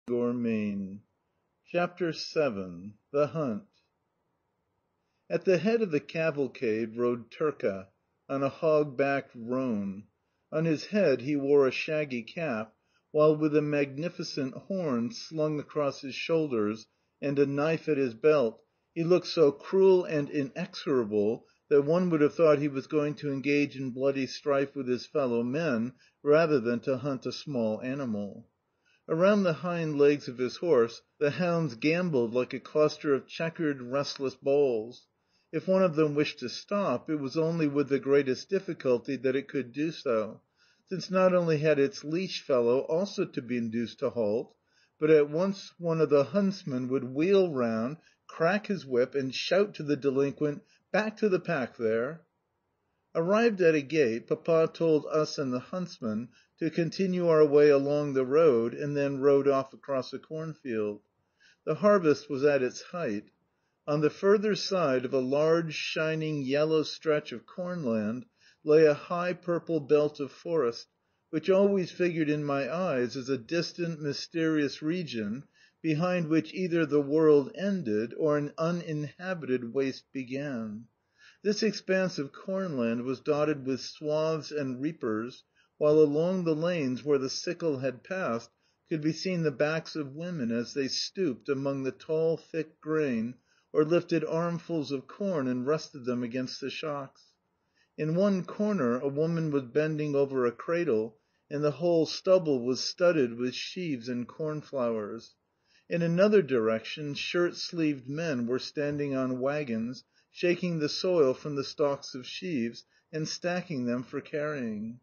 Maine. CHAPTER VII. The Hunt. At the head of the cavalcade rode Turka, on a hog-backed roan. On his head he wore a shaggy cap, while with a magnificent horn slung across his shoulders and a knife at his belt, he looked so cruel and inexorable that one would have thought he was going to engage in bloody strife with his fellow men rather than to hunt a small animal. Around the hind legs of his horse the hounds gambolled like a cluster of checkered, restless balls. If one of them wished to stop, it was only with the greatest difficulty that it could do so, since not only had its leash fellow also to be induced to halt, but at once one of the huntsmen would wheel round, crack his whip, and shout to the delinquent, "Back to the pack there!" Arrived at a gate, Papa told us and the huntsman to continue our way along the road, and then rode off across a cornfield. The harvest was at its height. On the further side of a large, shining, yellow stretch of cornland lay a high purple belt of forest, which always figured in my eyes as a distant, mysterious region behind which either the world ended or an uninhabited waste began. This expanse of cornland was dotted with swaths and reapers, while along the lanes where the sickle had passed could be seen the backs of women as they stooped among the tall, thick grain, or lifted armfuls of corn and rested them against the shocks. In one corner a woman was bending over a cradle, and the whole stubble was studded with sheaves and cornflowers. In another direction shirt-sleeved men were standing on wagons, shaking the soil from the stalks of sheaves, and stacking them for carrying.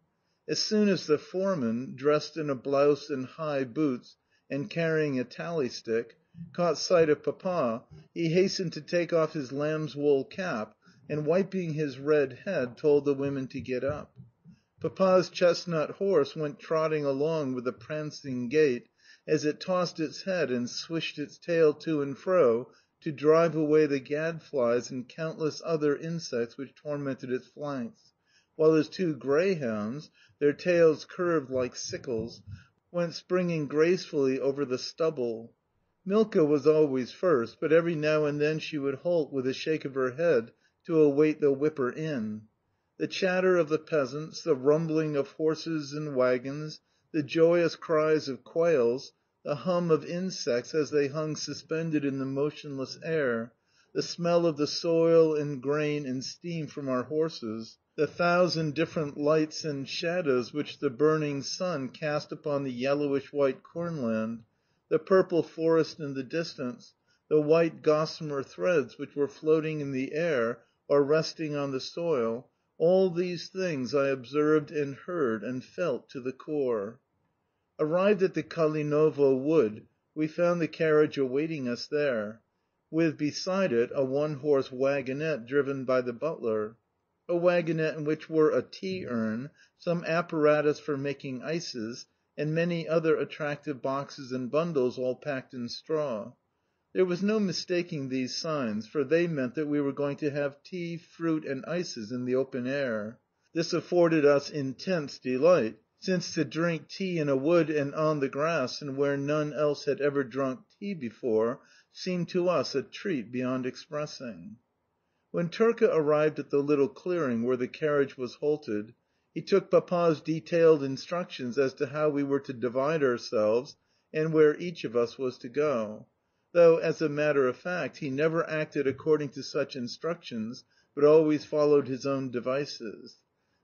As soon as the foreman, dressed in a blouse and high boots, and carrying a tally stick, caught sight of Papa, he hastened to take off his lamb's wool cap, and wiping his red head, told the women to get up. Papa's chestnut horse went trotting along with a prancing gait, as it tossed its head and swished its tail to and fro to drive away the gadflies and countless other insects which tormented its flanks, while his two greyhounds, their tails curved like sickles, went springing gracefully over the stubble. Milka was always first, but every now and then she would halt with a shake of her head to await the whipper in. The chatter of the peasants, the rumbling of horses and waggons, the joyous cries of quails, the hum of insects as they hung suspended in the motionless air, the smell of the soil and grain and steam from our horses, the thousand different lights and shadows which the burning sun cast upon the yellowish-white cornland, the purple forest in the distance, the white gossamer threads which were floating in the air or resting on the soil, all these things I observed and heard and felt to the core. Arrived at the Kalinovo wood, we found the carriage awaiting us there, with beside it a one-horse waggonette driven by the butler. A waggonette in which were a tea urn, some apparatus for making ices, and many other attractive boxes and bundles all packed in straw. There was no mistaking these signs, for they meant that we were going to have tea, fruit, and ices in the open air. This afforded us intense delight, since to drink tea in a wood and on the grass and where none else had ever drunk tea before seemed to us a treat beyond expressing. When Turka arrived at the little clearing where the carriage was halted, he took Papa's detailed instructions as to how we were to divide ourselves and where each of us was to go, though, as a matter of fact, he never acted according to such instructions, but always followed his own devices.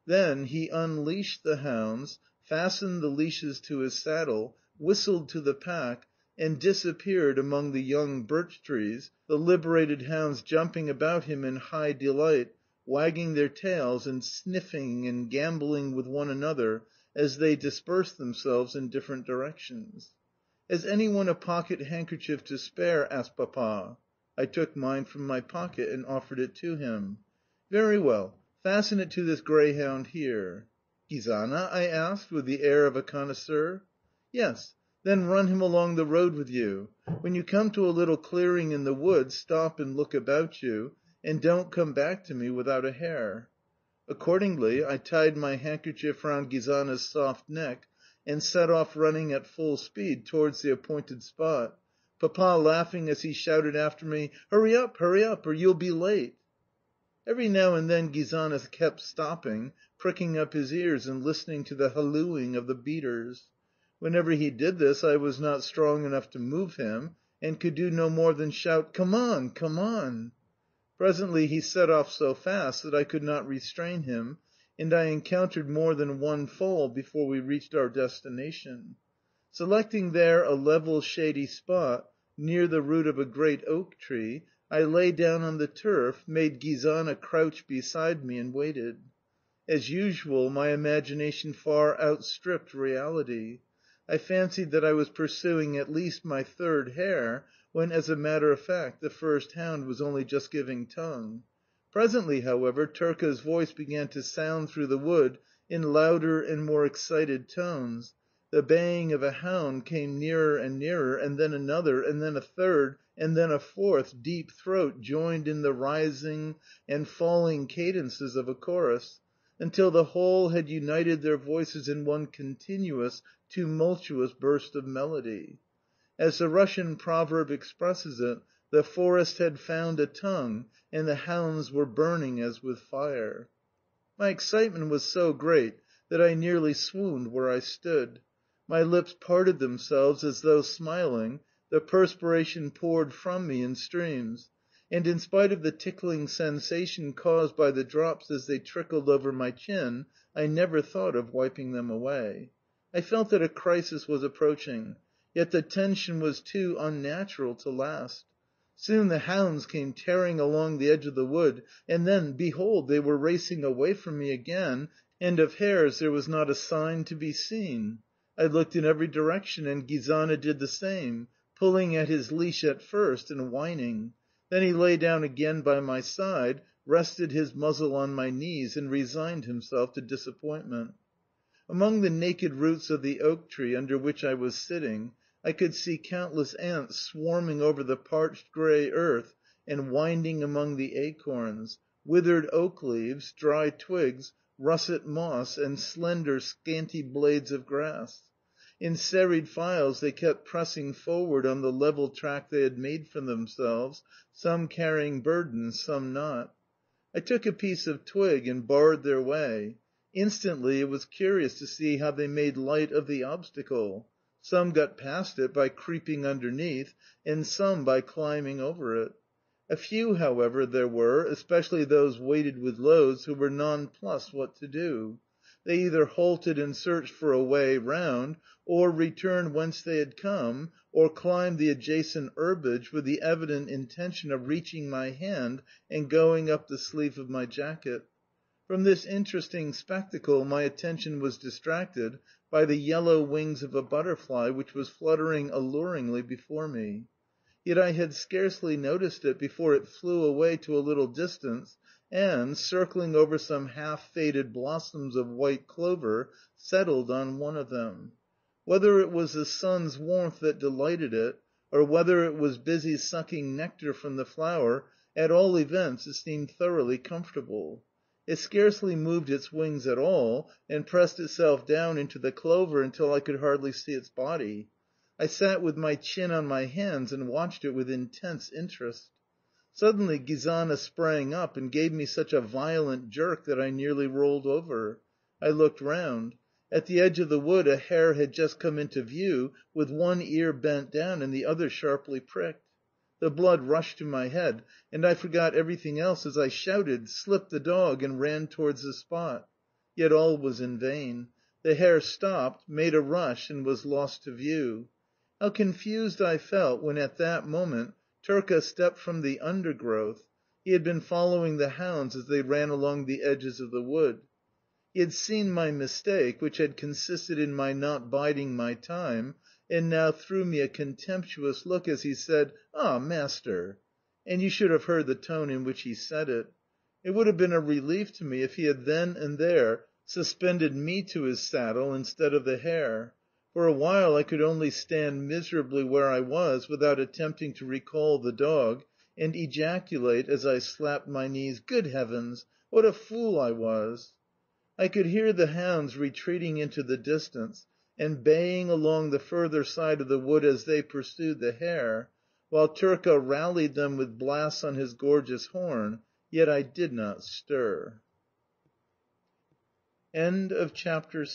Then he unleashed the hounds, fastened the leashes to his saddle, whistled to the pack, and disappeared among the young birch trees, the liberated hounds jumping about him in high delight, wagging their tails and sniffing and gambolling with one another as they dispersed themselves in different directions. "Has any one a pocket handkerchief to spare?" asked Papa. I took mine from my pocket and offered it to him. "Very well. Fasten it to this greyhound here." "Gizana?" I asked, with the air of a connoisseur. "Yes. Then run him along the road with you. When you come to a little clearing in the wood, stop and look about you, and don't come back to me without a hare." Accordingly, I tied my handkerchief round Gizana's soft neck, and set off running at full speed towards the appointed spot, Papa laughing as he shouted after me, hurry up, or you'll be late!" Every now and then Gizana kept stopping, pricking up his ears and listening to the hallooing of the beaters. Whenever he did this I was not strong enough to move him, and could do no more than shout, "Come on, come on!" Presently he set off so fast that I could not restrain him, and I encountered more than one fall before we reached our destination. Selecting there a level, shady spot, near the root of a great oak tree, I lay down on the turf, made Gizana crouch beside me, and waited. As usual, my imagination far outstripped reality. I fancied that I was pursuing at least my third hare, when, as a matter of fact, the first hound was only just giving tongue. Presently, however, Turka's voice began to sound through the wood in louder and more excited tones. The baying of a hound came nearer and nearer, and then another, and then a third, and then a fourth, deep throat joined in the rising and falling cadences of a chorus, until the whole had united their voices in one continuous, tumultuous burst of melody. As the Russian proverb expresses it, the forest had found a tongue, and the hounds were burning as with fire. My excitement was so great that I nearly swooned where I stood. My lips parted themselves as though smiling, the perspiration poured from me in streams, and in spite of the tickling sensation caused by the drops as they trickled over my chin, I never thought of wiping them away. I felt that a crisis was approaching, yet the tension was too unnatural to last. Soon the hounds came tearing along the edge of the wood, and then, behold, they were racing away from me again, and of hares there was not a sign to be seen. I looked in every direction, and Gizana did the same, pulling at his leash at first and whining. Then he lay down again by my side, rested his muzzle on my knees, and resigned himself to disappointment. Among the naked roots of the oak tree under which I was sitting, I could see countless ants swarming over the parched grey earth and winding among the acorns, withered oak leaves, dry twigs, russet moss, and slender, scanty blades of grass. In serried files they kept pressing forward on the level track they had made for themselves, some carrying burdens, some not. I took a piece of twig and barred their way. Instantly it was curious to see how they made light of the obstacle. Some got past it by creeping underneath, and some by climbing over it. A few, however, there were, especially those weighted with loads, who were nonplussed what to do. They either halted and searched for a way round, or returned whence they had come, or climbed the adjacent herbage with the evident intention of reaching my hand and going up the sleeve of my jacket. From this interesting spectacle my attention was distracted by the yellow wings of a butterfly which was fluttering alluringly before me. Yet I had scarcely noticed it before it flew away to a little distance and, circling over some half-faded blossoms of white clover, settled on one of them. Whether it was the sun's warmth that delighted it, or whether it was busy sucking nectar from the flower, at all events it seemed thoroughly comfortable. It scarcely moved its wings at all, and pressed itself down into the clover until I could hardly see its body. I sat with my chin on my hands and watched it with intense interest. Suddenly Gizana sprang up and gave me such a violent jerk that I nearly rolled over. I looked round. At the edge of the wood a hare had just come into view, with one ear bent down and the other sharply pricked. The blood rushed to my head, and I forgot everything else as I shouted, slipped the dog, and ran towards the spot. Yet all was in vain. The hare stopped, made a rush, and was lost to view. How confused I felt when, at that moment, Turka stepped from the undergrowth. He had been following the hounds as they ran along the edges of the wood. He had seen my mistake, which had consisted in my not biding my time, and now threw me a contemptuous look as he said, "Ah, master!" And you should have heard the tone in which he said it. It would have been a relief to me if he had then and there suspended me to his saddle instead of the hare. For a while I could only stand miserably where I was, without attempting to recall the dog, and ejaculate as I slapped my knees, "Good heavens! What a fool I was!" I could hear the hounds retreating into the distance, and baying along the further side of the wood as they pursued the hare, while Turka rallied them with blasts on his gorgeous horn, yet I did not stir. Chapter 8.